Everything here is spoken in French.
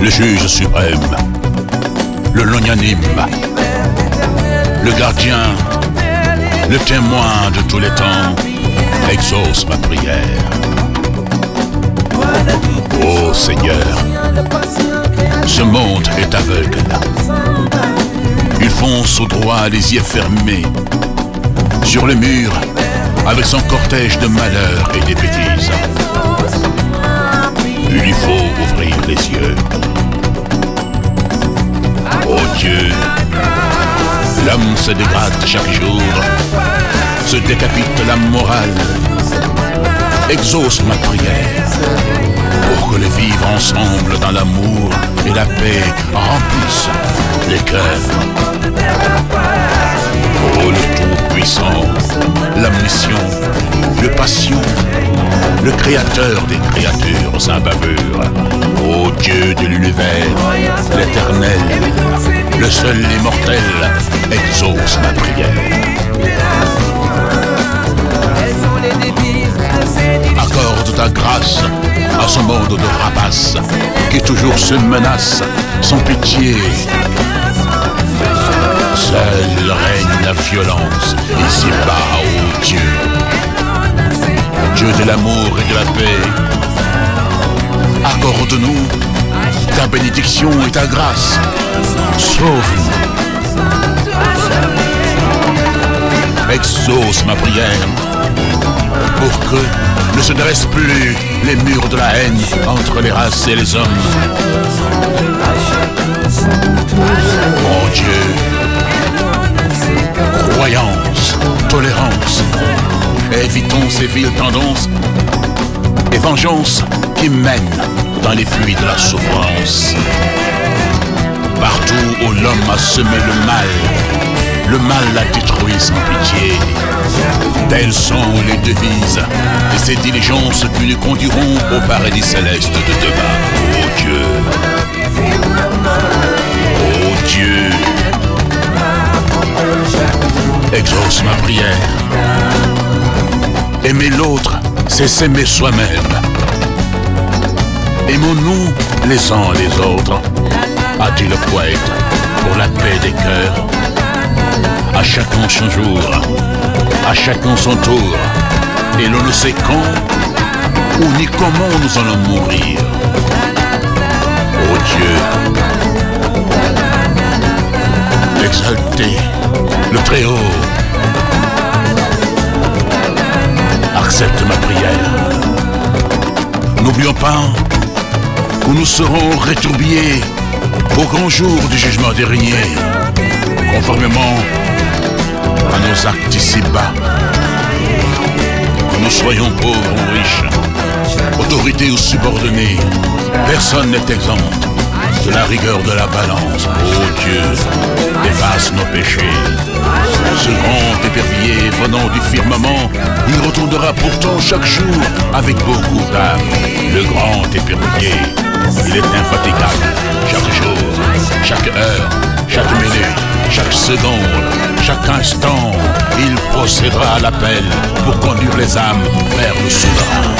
le juge suprême, le longanime, le gardien, le témoin de tous les temps, exauce ma prière. Ô Seigneur, ce monde est aveugle. Il fonce au droit les yeux fermés sur le mur avec son cortège de malheurs et des bêtises. Il lui faut ouvrir les yeux. Ô Dieu, l'homme se dégrade chaque jour, se décapite la morale. Exauce ma prière pour que les vivre ensemble dans l'amour et la paix remplissent les cœurs. Oh le Tout-Puissant, l'omniscient, le patient, le créateur des créatures sans bavure. Ô Dieu de l'univers, l'éternel, le seul immortel, exauce ma prière. Accorde ta grâce à ce monde de rapaces qui toujours se menace sans pitié. Seul règne la violence ici-bas, ô Dieu. Dieu de l'amour et de la paix, accorde-nous ta bénédiction et ta grâce. Sauve-nous. Exauce ma prière pour que ne se dressent plus les murs de la haine entre les races et les hommes. Mon Dieu, croyance, tolérance, évitons ces viles tendances et vengeance qui mènent dans les pluies de la souffrance. Partout où l'homme a semé le mal l'a détruit sans pitié. Telles sont les devises et ces diligences qui nous conduiront au paradis céleste de demain. Ô Dieu, ô Dieu, exauce ma prière. Aimer l'autre, c'est s'aimer soi-même. Aimons-nous les uns les autres, a dit le poète, pour la paix des cœurs. À chacun son jour, à chacun son tour, et l'on ne sait quand ou ni comment nous allons mourir. Ô Dieu, exalté, le Très-Haut, accepte ma prière. N'oublions pas où nous serons rétribués au grand jour du jugement dernier, conformément à nos actes ici-bas. Que nous soyons pauvres ou riches, autorités ou subordonnés, personne n'est exempt de la rigueur de la balance. Ô Dieu, efface nos péchés. Ce grand épervier venant du firmament, il retournera pourtant chaque jour avec beaucoup d'âme. Le grand épervier, il est infatigable. Chaque jour, chaque heure, chaque minute, chaque seconde, chaque instant, il procédera à l'appel pour conduire les âmes vers le souverain.